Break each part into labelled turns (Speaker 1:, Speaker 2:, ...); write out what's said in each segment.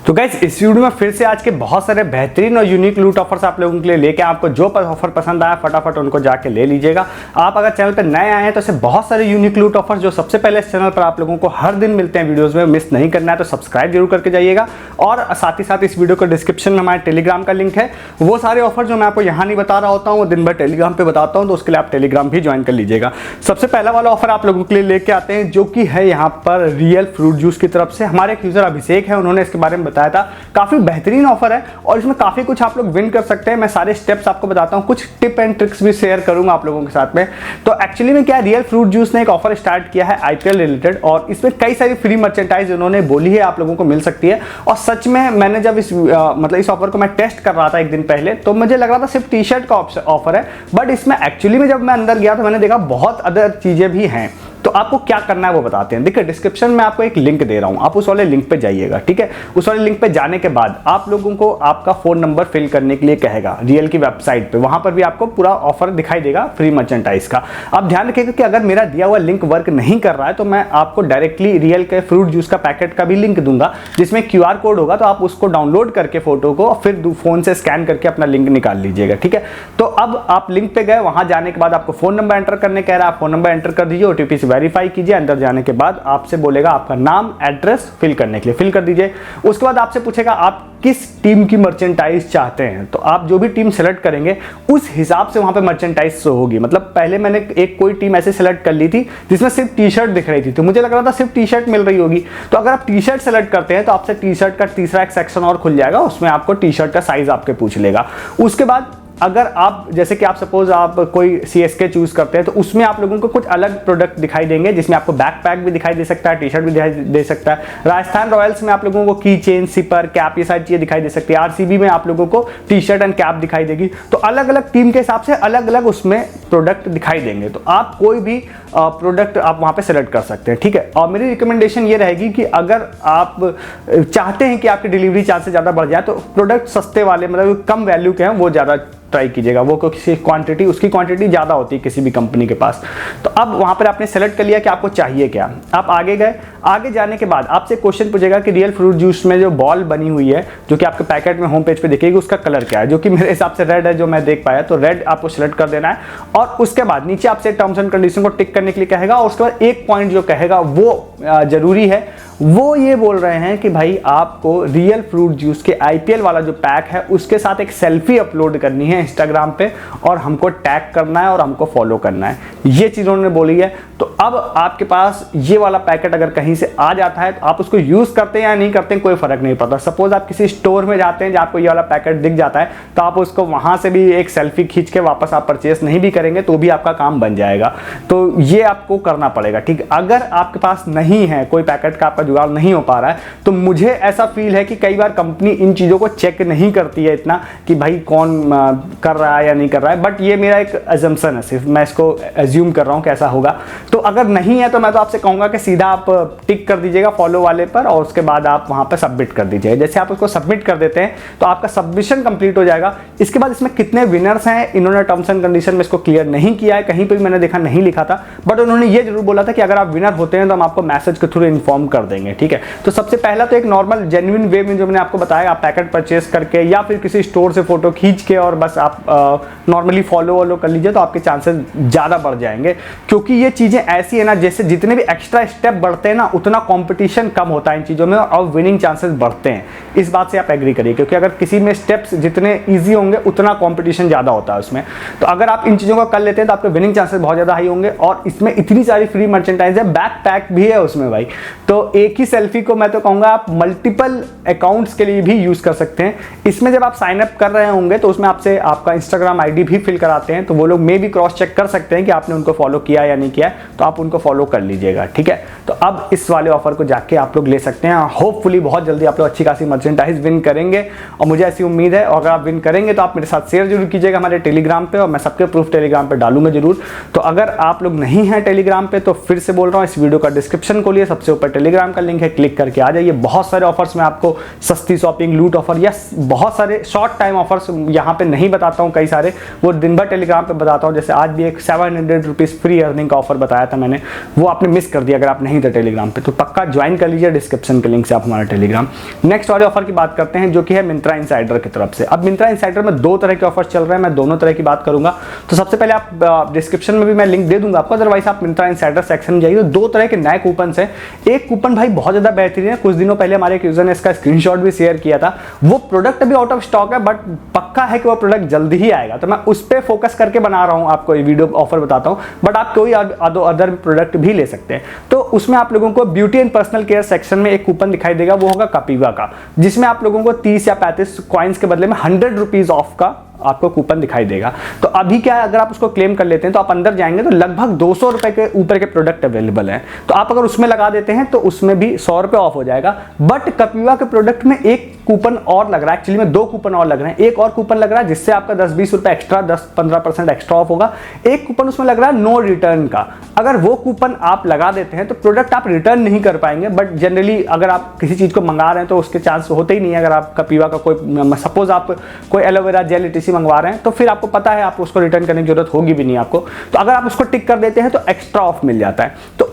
Speaker 1: तो गाइस इस वीडियो में फिर से आज के बहुत सारे बेहतरीन और यूनिक लूट ऑफर्स आप लोगों के लिए लेके आपको जो ऑफर पसंद आया फटाफट उनको जाके ले लीजिएगा। आप अगर चैनल पर नए आए हैं तो ऐसे बहुत सारे यूनिक लूट ऑफर्स जो सबसे पहले इस चैनल पर आप लोगों को हर दिन मिलते हैं वीडियोस में, मिस नहीं करना है तो सब्सक्राइब जरूर करके जाइएगा। और साथ ही साथ इस वीडियो के डिस्क्रिप्शन में हमारे टेलीग्राम का लिंक है। वो सारे ऑफर जो मैं आपको यहाँ नहीं बता रहा होता हूँ वो दिन भर टेलीग्राम पर बताता हूँ, तो उसके लिए आप टेलीग्राम भी ज्वाइन कर लीजिएगा। सबसे पहला वाला ऑफर आप लोगों के लिए लेके आते हैं जो कि है यहाँ पर रियल फ्रूट जूस की तरफ से। हमारे एक यूजर अभिषेक है, उन्होंने इसके बारे में बताया था। काफी बेहतरीन ऑफर है और इसमें काफी कुछ आप लोग विन कर सकते हैं। मैं सारे स्टेप्स आपको बताता हूं, कुछ टिप एंड ट्रिक्स भी शेयर करूंगा आप लोगों के साथ में। तो एक्चुअली में क्या, रियल फ्रूट जूस ने एक ऑफर स्टार्ट किया है आईपीएल रिलेटेड और इसमें कई सारी फ्री मर्चेंटाइज उन्होंने बोली है आप लोगों को मिल सकती है। और सच में मैंने जब इस ऑफर को मैं टेस्ट कर रहा था एक दिन पहले तो मुझे लग रहा था सिर्फ टी शर्ट का ऑफर है, बट इसमें एक्चुअली में जब मैं अंदर गया तो मैंने देखा बहुत अदर चीजें भी हैं। तो आपको क्या करना है वो बताते हैं। देखिए डिस्क्रिप्शन में आपको एक लिंक दे रहा हूं, आप उस वाले लिंक पे जाइएगा, ठीक है। उस वाले लिंक पे जाने के बाद आप लोगों को आपका फोन नंबर फिल करने के लिए कहेगा रियल की वेबसाइट पे, वहां पर भी आपको पूरा ऑफर दिखाई देगा फ्री मर्चेंटाइज का। आप ध्यान रखिएगा कि अगर मेरा दिया हुआ लिंक वर्क नहीं कर रहा है तो मैं आपको डायरेक्टली रियल के फ्रूट जूस का पैकेट का भी लिंक दूंगा जिसमें क्यूआर कोड होगा, तो आप उसको डाउनलोड करके फोटो को फिर फोन से स्कैन करके अपना लिंक निकाल लीजिएगा, ठीक है। तो अब आप लिंक पे गए, वहां जाने के बाद आपको फोन नंबर एंटर करने कह रहा है, आप फोन नंबर एंटर कर दीजिए, ओटीपी से वेरीफाई कीजिए। अंदर जाने के बाद आपसे बोलेगा आपका नाम एड्रेस फिल करने के लिए, फिल कर दीजिए। उसके बाद आपसे पूछेगा आप किस टीम की मर्चेंटाइज चाहते हैं, तो आप जो भी टीम सेलेक्ट करेंगे उस हिसाब से वहां पे मर्चेंटाइज शो होगी। मतलब पहले मैंने एक कोई टीम ऐसे सेलेक्ट कर ली थी जिसमें सिर्फ टी शर्ट दिख रही थी, तो मुझे लग रहा था सिर्फ टी शर्ट मिल रही होगी। तो अगर आप टी शर्ट सेलेक्ट करते हैं तो आपसे टी शर्ट का तीसरा एक सेक्शन और खुल जाएगा, उसमें आपको टी शर्ट का साइज आपके पूछ लेगा। उसके बाद अगर आप जैसे कि आप सपोज आप कोई सीएसके चूज करते हैं तो उसमें आप लोगों को कुछ अलग प्रोडक्ट दिखाई देंगे जिसमें आपको बैकपैक भी दिखाई दे सकता है, टी शर्ट भी दिखाई दे सकता है। राजस्थान रॉयल्स में आप लोगों को की चेन, सिपर, कैप, ये सारी चीजें दिखाई दे सकती है। आरसीबी में आप लोगों को टी शर्ट एंड कैप दिखाई देगी। तो अलग अलग टीम के हिसाब से अलग अलग उसमें प्रोडक्ट दिखाई देंगे, तो आप कोई भी प्रोडक्ट आप वहां पे सेलेक्ट कर सकते हैं, ठीक है। और मेरी रिकमेंडेशन ये रहेगी कि अगर आप चाहते हैं कि आपकी डिलीवरी चार्ज ज्यादा बढ़ जाए तो प्रोडक्ट सस्ते वाले, मतलब कम वैल्यू के हैं, वो ज्यादा ट्राई कीजिएगा। वो किसी क्वांटिटी, उसकी क्वांटिटी ज्यादा होती है किसी भी कंपनी के पास। तो अब वहां पर आपने सेलेक्ट कर लिया कि आपको चाहिए क्या। आप आगे गए, आगे जाने के बाद आपसे क्वेश्चन पूछेगा कि रियल फ्रूट जूस में जो बॉल बनी हुई है जो कि आपके पैकेट में होम पेज पे दिखेगी उसका कलर क्या है, जो कि मेरे हिसाब से रेड है, जो मैं देख पाया। तो रेड आपको सेलेक्ट कर देना है और उसके बाद नीचे आपसे टर्म्स एंड कंडीशन को टिक करने के लिए कहेगा। और उसके बाद एक पॉइंट जो कहेगा वो जरूरी है, वो ये बोल रहे हैं कि भाई आपको रियल फ्रूट जूस के आईपीएल वाला जो पैक है उसके साथ एक सेल्फी अपलोड करनी है इंस्टाग्राम पे और हमको टैग करना है और हमको फॉलो करना है। ये चीज उन्होंने बोली है। तो अब आपके पास ये वाला पैकेट अगर कहीं से आ जाता है तो आप उसको यूज करते हैं या नहीं करते हैं कोई फर्क नहीं पड़ता। सपोज आप किसी स्टोर में जाते हैं जहां आपको ये वाला पैकेट दिख जाता है तो आप उसको वहां से भी एक सेल्फी खींच के वापस आप परचेस नहीं भी करेंगे तो भी आपका काम बन जाएगा। तो ये आपको करना पड़ेगा, ठीक। अगर आपके पास नहीं है, कोई पैकेट का आपका जुगाड़ नहीं हो पा रहा है, तो मुझे ऐसा फील है कि कई बार कंपनी इन चीजों को चेक नहीं करती है इतना कि भाई कौन कर रहा है या नहीं कर रहा है। बट ये मेरा एक अजम्पशन है, सिर्फ मैं इसको एज्यूम कर रहा हूं कि ऐसा होगा। तो अगर नहीं है तो मैं तो आपसे कहूंगा कि सीधा आप टिक कर दीजिएगा फॉलो वाले पर और उसके बाद आप वहां पर सबमिट कर दीजिएगा। जैसे आप उसको सबमिट कर देते हैं तो आपका सबमिशन कंप्लीट हो जाएगा। इसके बाद इसमें कितने विनर्स हैं इन्होंने टर्म्स एंड कंडीशन में इसको क्लियर नहीं किया है, कहीं पर भी मैंने देखा नहीं लिखा था, बट उन्होंने ये जरूर बोला था कि अगर आप विनर होते हैं तो हम आपको मैसेज के थ्रू इन्फॉर्म कर देंगे, ठीक है। तो सबसे पहला तो एक नॉर्मल जेन्युइन वे में जो मैंने आपको बताया, आप पैकेट परचेस करके या फिर किसी स्टोर से फोटो खींच के और बस आप नॉर्मली फॉलो कर लीजिए तो आपके चांसेस ज्यादा बढ़ जाएंगे। क्योंकि ये चीजें ऐसी है ना, जैसे जितने भी एक्स्ट्रा स्टेप बढ़ते हैं ना उतना कंपटीशन कम होता है इन चीजों में और विनिंग चांसेस बढ़ते हैं। इस बात से आप एग्री करिए, क्योंकि अगर किसी में स्टेप्स जितने ईजी होंगे उतना कंपटीशन ज्यादा होता है उसमें। तो अगर आप इन चीजों को कर लेते हैं तो आपके विनिंग चांसेस बहुत ज्यादा हाई होंगे। और इसमें इतनी सारी फ्री मर्चेंटाइज है, बैक पैक भी है उसमें भाई। तो एक ही सेल्फी को मैं तो कहूंगा आप मल्टीपल अकाउंट्स के लिए भी यूज कर सकते हैं। इसमें जब आप साइन अप कर रहे होंगे तो उसमें आपसे आपका इंस्टाग्राम आईडी भी फिल कराते हैं, तो वो लोग मे भी क्रॉस चेक कर सकते हैं कि आपने उनको फॉलो किया या नहीं किया, तो आप उनको फॉलो कर लीजिएगा, ठीक है। तो अब इस वाले ऑफर को जाके आप लोग ले सकते हैं। होपफुली बहुत जल्दी आप लोग अच्छी खासी मर्चेंटाइज विन करेंगे और मुझे ऐसी उम्मीद है। और अगर आप विन करेंगे तो आप मेरे साथ शेयर जरूर कीजिएगा हमारे टेलीग्राम पे और मैं सबके प्रूफ टेलीग्राम पे डालूंगा जरूर। तो अगर आप लोग नहीं हैं टेलीग्राम पे तो फिर से बोल रहा हूँ, इस वीडियो का डिस्क्रिप्शन खोलिए, सबसे ऊपर टेलीग्राम का लिंक है, क्लिक करके आ जाइए। बहुत सारे ऑफर्स में आपको सस्ती शॉपिंग, लूट ऑफर या बहुत सारे शॉर्ट टाइम ऑफर्स यहाँ पे नहीं बताता हूँ, कई सारे वो दिन भर टेलीग्राम पे बताता हूँ। जैसे आज भी एक 700 रुपीज फ्री अर्निंग का ऑफर बताया था था मैंने, वो आपने मिस कर दिया अगर आप नहीं थे टेलीग्राम पे, तो पक्का ज्वाइन कर लीजिए डिस्क्रिप्शन के लिंक से आप हमारा टेलीग्राम। नेक्स्ट वाले ऑफर की बात करते हैं जो कि है मिंत्रा इनसाइडर की तरफ से। अब मिंत्रा इनसाइडर में 2 तरह के ऑफर्स चल रहे हैं, मैं दोनों तरह की बात करूंगा। तो सबसे पहले आप डिस्क्रिप्शन में भी मैं लिंक दे दूंगा आपको, अदरवाइज आप मिंत्रा इनसाइडर सेक्शन में जाइए। 2 तरह के नए कूपन है। एक कूपन भाई बहुत ज्यादा बेहतरीन है, कुछ दिनों पहले हमारे एक यूजर ने इसका स्क्रीनशॉट भी शेयर किया था। वो प्रोडक्ट अभी आउट ऑफ स्टॉक है, बट पक्का है कि वो प्रोडक्ट जल्दी ही आएगा, तो मैं उस पर फोकस करके बना रहा हूं, आपको ये वीडियो ऑफर बताता हूं। बट आप कोई अदर प्रोडक्ट भी ले सकते हैं। तो उसमें आप लोगों को beauty and personal care section में एक कूपन दिखाई देगा, वो होगा कपीवा का, जिसमें आप लोगों को 30 या 35 कॉइन्स के बदले में 100 रुपीज ऑफ का आपको कूपन दिखाई देगा। तो अभी क्या है, अगर आप उसको क्लेम कर लेते हैं तो आप अंदर जाएंगे तो लगभग 200 रुपए के ऊपर के प्रोडक्ट अवेलेबल हैं। तो आप अगर उसमें लगा देते हैं तो उसमें भी 100 रुपए ऑफ हो जाएगा। बट कपीवा के प्रोडक्ट में एक कूपन और लग रहा है, एक्चुअली में 2 कूपन और लग रहे हैं। एक और कूपन लग रहा है जिससे आपका 10-20 रुपए एक्स्ट्रा, 10-15% एक्स्ट्रा ऑफ होगा। एक कूपन उसमें लग रहा है नो रिटर्न का। अगर वो कूपन आप लगा देते हैं तो प्रोडक्ट आप रिटर्न नहीं कर पाएंगे, बट जनरली अगर आप किसी चीज को मंगा रहे हैं तो उसके चांस होते ही नहीं है। अगर आप कपीवा का कोई, सपोज आप कोई एलोवेरा जेल etc मंगवा रहे हैं तो फिर आपको पता है आपको उसको रिटर्न करने की जरूरत होगी भी नहीं आपको। तो अगर आप उसको टिक कर देते हैं तो एक्स्ट्रा ऑफ मिल जाता है। तो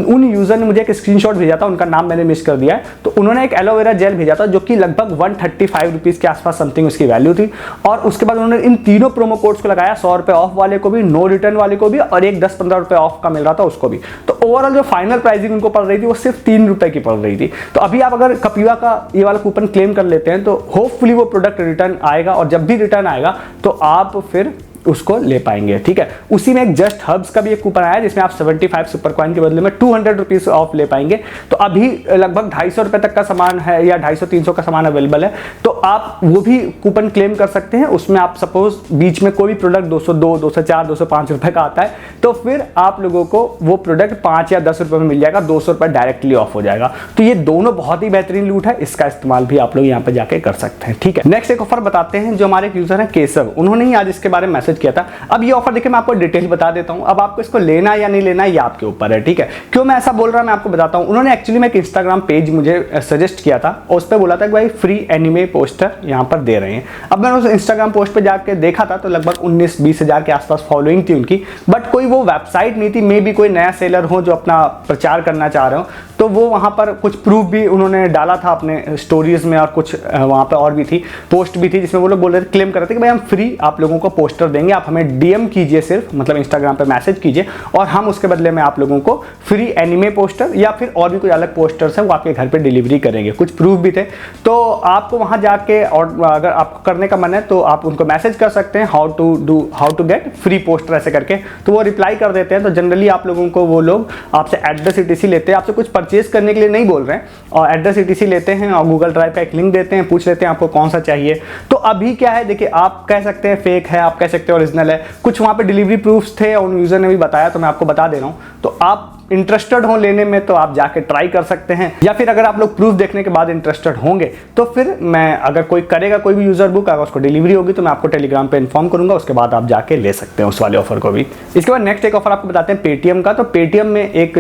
Speaker 1: उन यूजर ने मुझे एक स्क्रीनशॉट भेजा था, उनका नाम मैंने मिस कर दिया है। तो उन्होंने एक एलोवेरा जेल भेजा था जो कि लगभग 135 रुपीज के आसपास समथिंग उसकी वैल्यू थी। और उसके बाद उन्होंने इन तीनों प्रोमो कोड्स को लगाया, 100 रुपए ऑफ वाले को भी, नो रिटर्न वाले को भी, और एक 10-15 रुपए ऑफ का मिल रहा था उसको भी। तो ओवरऑल जो फाइनल प्राइसिंग उनको पड़ रही थी वो सिर्फ 3 रुपए की पड़ रही थी। तो अभी आप अगर कपीवा का ये वाला कूपन क्लेम कर लेते हैं तो होपफुली वो प्रोडक्ट रिटर्न आएगा, और जब भी रिटर्न आएगा तो आप फिर उसको ले पाएंगे। ठीक है, उसी में एक जस्ट हर्ब्स का भी एक कूपन आया जिसमें आप 75 सुपर कॉइन के बदले में 200 रुपीज ऑफ ले पाएंगे। तो अभी लगभग 250 रुपए तक का सामान है या 250-300 का सामान अवेलेबल है, तो आप वो भी कूपन क्लेम कर सकते हैं। उसमें आप सपोज बीच में कोई भी प्रोडक्ट 202, 204, 205 रुपए का आता है तो फिर आप लोगों को वो प्रोडक्ट 5 या 10 रुपए में मिल जाएगा, 200 रुपए डायरेक्टली ऑफ हो जाएगा। तो ये दोनों बहुत ही बेहतरीन लूट है, इसका इस्तेमाल भी आप लोग यहाँ पे जाके कर सकते हैं। ठीक है, नेक्स्ट एक ऑफर बताते हैं जो हमारे एक यूजर है केशव, उन्होंने ही आज इसके बारे में मैसेज किया था। अब ये ऑफर देखिए मैं आपको डिटेल बता देता हूं, अब आपको इसको लेना या नहीं लेना ये आपके ऊपर है। ठीक है, क्यों मैं ऐसा बोल रहा हूं मैं आपको बताता हूं। उन्होंने एक्चुअली में एक इंस्टाग्राम पेज मुझे सजेस्ट किया था और उस पर बोला था कि भाई फ्री एनिमे पोस्टर यहां पर दे रहे हैं। अब मैंने उस इंस्टाग्राम पोस्ट पे जाके देखा था तो लगभग 19-20 हजार के आसपास फॉलोइंग थी उनकी, बट कोई वो वेबसाइट नहीं थी। मे बी कोई नया सेलर हो जो अपना प्रचार करना चाह रहे हो, तो वो वहां पर कुछ प्रूफ भी उन्होंने डाला था अपने स्टोरीज में, और कुछ वहां पर और भी थी, पोस्ट भी थी जिसमें वो लोग बोल रहे थे, क्लेम कर रहे थे कि भाई हम फ्री आप लोगों को पोस्टर देंगे, आप हमें डीएम कीजिए, सिर्फ मतलब इंस्टाग्राम पे मैसेज कीजिए और हम उसके बदले में आप लोगों को फ्री एनिमे पोस्टर या फिर और भी कोई अलग पोस्टर्स हैं वो आपके घर पे डिलीवरी करेंगे। कुछ प्रूफ भी थे, तो आपको वहां जाके, और अगर आपको करने का मन है तो आप उनको मैसेज कर सकते हैं how to get free poster ऐसे करके, तो वो रिप्लाई कर देते हैं। तो जनरली आप लोगों को वो लोग आपसे एड्रेस etc लेते हैं, आपसे कुछ परचेज करने के लिए नहीं बोल रहे हैं, और एड्रेस etc लेते हैं और गूगल ड्राइव का एक लिंक देते हैं, पूछ लेते हैं आपको कौन सा चाहिए। तो अभी क्या है देखिए, आप कह सकते हैं फेक है, आप कह सकते हैं ओरिजिनल है, कुछ वहां पे डिलीवरी प्रूफ्स थे और उन यूजर ने भी बताया, तो मैं आपको बता दे रहा हूं। तो आप इंटरेस्टेड हो लेने में तो आप जाके ट्राई कर सकते हैं, या फिर अगर आप लोग प्रूफ देखने के बाद इंटरेस्टेड होंगे तो फिर मैं, अगर कोई करेगा कोई भी यूजर बुक, अगर उसको डिलीवरी होगी तो मैं आपको टेलीग्राम पे इन्फॉर्म करूंगा, उसके बाद आप जाके ले सकते हैं उस वाले ऑफर को भी। इसके बाद नेक्स्ट एक ऑफर आपको बताते हैं पेटीएम का। तो पेटीएम में एक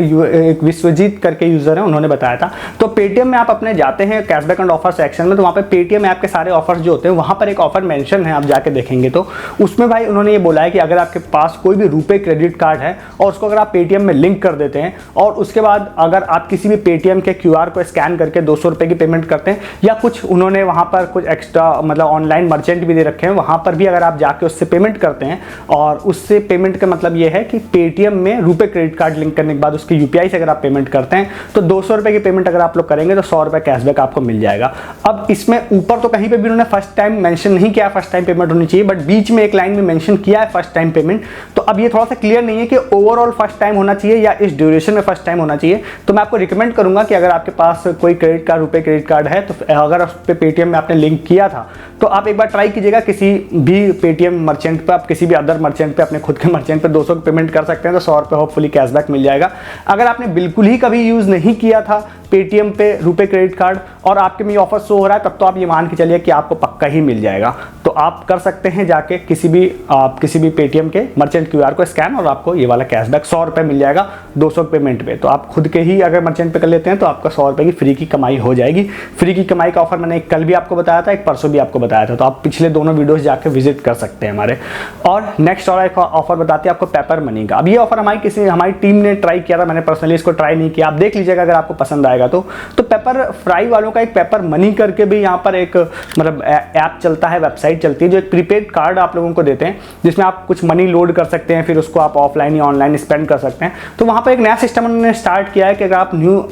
Speaker 1: विश्वजीत करके यूजर है, उन्होंने बताया था। तो पेटीएम में आप अपने जाते हैं कैशबैक एंड ऑफर सेक्शन में, तो वहाँ पे पेटीएम ऐप के सारे ऑफर्स जो होते हैं वहाँ पर एक ऑफर मेंशन है, आप जाके देखेंगे तो उसमें भाई उन्होंने ये बोला है कि अगर आपके पास कोई भी रुपए क्रेडिट कार्ड है और उसको अगर आप पेटीएम में लिंक कर देते हैं और उसके बाद अगर आप किसी भी पेटीएम के क्यूआर को स्कैन करके 200 रुपए की पेमेंट करते हैं, या कुछ उन्होंने वहां पर कुछ एक्स्ट्रा मतलब ऑनलाइन मर्चेंट भी दे रखे हैं, वहां पर भी अगर आप जाके उससे पेमेंट करते हैं, और उससे पेमेंट का मतलब ये है कि पेटीएम में रुपए क्रेडिट कार्ड लिंक करने के बाद उसके यूपीआई से अगर आप पेमेंट करते हैं तो 200 रुपए की पेमेंट अगर आप लोग करेंगे तो 100 रुपए कैशबैक आपको मिल जाएगा। अब इसमें ऊपर तो कहीं पे भी उन्होंने फर्स्ट टाइम मेंशन नहीं किया फर्स्ट टाइम पेमेंट होनी चाहिए, बट बीच में एक लाइन में मेंशन किया है फर्स्ट टाइम पेमेंट। तो अब ये थोड़ा सा क्लियर नहीं है कि ओवरऑल फर्स्ट टाइम होना चाहिए या इस ड्यूरेशन में फर्स्ट टाइम होना चाहिए। तो मैं आपको रिकमेंड करूंगा कि अगर आपके पास कोई क्रेडिट कार्ड, रुपए क्रेडिट कार्ड है, तो अगर उस पे पेटीएम में आपने लिंक किया था तो आप एक बार ट्राई कीजिएगा किसी भी पेटीएम मर्चेंट पे, आप किसी भी अदर मर्चेंट पे, अपने खुद के मर्चेंट पे 200 पेमेंट कर सकते हैं, तो 100 रुपए होपफुली कैशबैक मिल जाएगा। अगर आपने बिल्कुल ही कभी यूज नहीं किया था पेटीएम पे रुपए क्रेडिट कार्ड और आपके में ऑफर शो हो रहा है, तब तो आप ये मान के चलिए कि आपको पक्का ही मिल जाएगा। तो आप कर सकते हैं जाके किसी भी पेटीएम के मर्चेंट क्यूआर को स्कैन और आपको ये वाला कैशबैक 100 रुपए मिल जाएगा, 200 200 पेमेंट पे, तो आप खुद के ही अगर मर्चेंट पे कर लेते हैं तो आपका 100 रुपये की फ्री की कमाई हो जाएगी। फ्री की कमाई का ऑफर मैंने एक कल भी आपको बताया था, एक परसों भी आपको बताया था, तो आप पिछले दोनों वीडियोस जाके विजिट कर सकते हैं हमारे। और नेक्स्ट और एक ऑफर बताते हैं आपको पेपर मनी का। अब ये ऑफर हमारी टीम ने ट्राई किया था, मैंने पर्सनली इसको ट्राई नहीं किया, आप देख लीजिएगा अगर आपको पसंद आएगा तो पेपर फ्राई वालों का एक पेपर मनी करके भी यहाँ पर एक मतलब ऐप चलता है, वेबसाइट चलती है, जो एक प्रीपेड कार्ड आप लोगों को देते हैं जिसमें आप कुछ मनी लोड कर सकते हैं, फिर उसको आप ऑफलाइन या ऑनलाइन स्पेंड कर सकते हैं। तो वहाँ पर एक नया सिस्टम उन्होंने स्टार्ट किया है कि अगर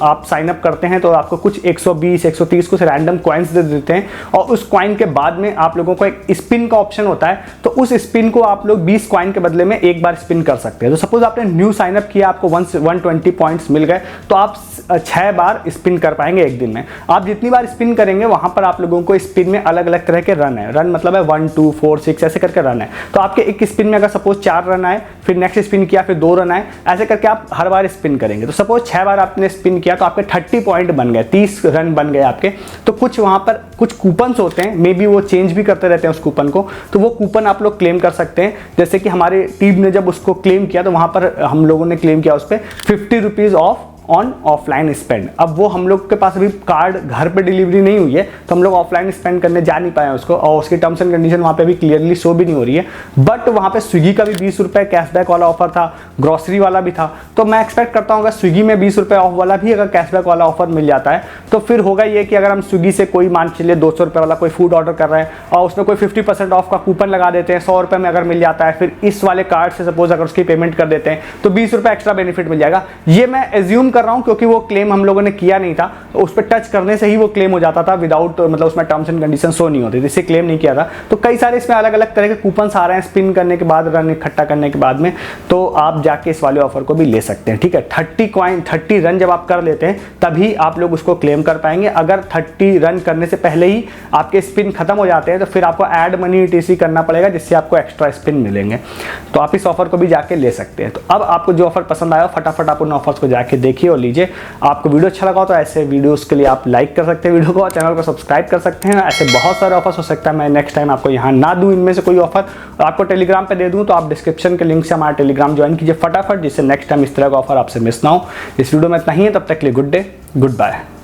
Speaker 1: आप साइन अप करते हैं तो आपको कुछ 120 130 कुछ रैंडम कॉइन्स दे देते हैं, और उस कॉइन के बाद में आप लोगों को एक स्पिन का ऑप्शन होता है, तो उस स्पिन को आप लोग 20 कॉइन के बदले में एक बार स्पिन कर सकते हैं। तो सपोज आपने न्यू साइन अप किया, आपको 120 पॉइंट्स मिल गए, तो आप 6 बार स्पिन कर पाएंगे एक दिन में। आप जितनी बार स्पिन करेंगे वहां पर आप लोगों को स्पिन में अलग अलग तरह के रन है, रन मतलब है 1 2 4 6 ऐसे करके रन है। तो आपके एक स्पिन में अगर सपोज 4 रन आए, फिर नेक्स्ट स्पिन किया, फिर 2 रन आए, ऐसे करके आप हर बार स्पिन करेंगे। तो सपोज 6 बार आपने स्पिन किया तो आपके 30 पॉइंट बन गए, 30 रन बन गए आपके। तो कुछ वहां पर कुछ कूपन्स होते हैं, मे बी वो चेंज भी करते रहते हैं उस कूपन को, तो वो कूपन आप लोग क्लेम कर सकते हैं। जैसे कि हमारी टीम ने जब उसको क्लेम किया तो वहां पर हम लोगों ने क्लेम किया उस पर 50 rupees of on offline spend. अब वो हम लोग के पास अभी कार्ड घर पे डिलीवरी नहीं हुई है, तो हम लोग ऑफलाइन स्पेंड करने जा नहीं पाए उसको, और उसकी टर्म्स एंड कंडीशन वहाँ पे भी क्लियरली शो भी नहीं हो रही है। बट वहाँ पे स्विगी का भी 20 रुपये कैशबैक वाला ऑफर था, ग्रॉसरी वाला भी था, तो मैं एक्सपेक्ट करता हूँ अगर स्विगी में 20 रुपये ऑफ वाला भी अगर कैशबैक वाला ऑफर मिल जाता है तो फिर होगा ये कि अगर हम स्विगी से कोई मान चलिए 200 रुपये वाला कोई फूड ऑर्डर कर रहे हैं और उसमें कोई 50% ऑफ का कूपन लगा देते हैं, 100 रुपये में अगर मिल जाता है, फिर इस वाले कार्ड से सपोज अगर उसकी पेमेंट कर देते हैं तो 20 रुपये एक्स्ट्रा बेनिफिट मिल जाएगा। ये मैं एज्यूम कर रहा हूँ क्योंकि वो क्लेम हम लोगों ने किया नहीं था, उस पर टच करने से ही वो क्लेम हो जाता था विदाउट मतलब उसमें टर्म्स एंड कंडीशन शो नहीं होती थी, इससे क्लेम नहीं किया था। तो कई सारे इसमें अलग अलग तरह के कूपन्स आ रहे हैं स्पिन करने के बाद, रन इकट्ठा करने के बाद में, तो आप जाके इस वाले ऑफर को भी ले सकते हैं। ठीक है, 30 रन जब आप कर लेते हैं तभी आप लोग उसको क्लेम कर पाएंगे। अगर 30 रन करने से पहले ही आपके स्पिन खत्म हो जाते हैं तो फिर आपको ऐड मनी ETC करना पड़ेगा, जिससे आपको एक्स्ट्रा स्पिन मिलेंगे। तो आप इस ऑफर को भी जाके ले सकते हैं। तो अब आपको जो ऑफर पसंद आया फटाफट आप उन ऑफर्स को जाके देखिए और लीजिए। आपको वीडियो अच्छा लगा तो ऐसे वीडियोस के लिए आप लाइक कर सकते हैं वीडियो को, और चैनल को सब्सक्राइब कर सकते हैं। ऐसे बहुत सारे ऑफर्स हो सकता है मैं नेक्स्ट टाइम आपको यहाँ ना दूं इनमें से कोई ऑफर, आपको टेलीग्राम पे दे दूं, तो आप डिस्क्रिप्शन के लिंक से हमारा टेलीग्राम ज्वाइन कीजिए फटाफट, जिससे नेक्स्ट टाइम इस तरह का ऑफर आपसे मिस ना हो। इस वीडियो में इतना ही है, तब तक के लिए गुड डे, गुड बाय।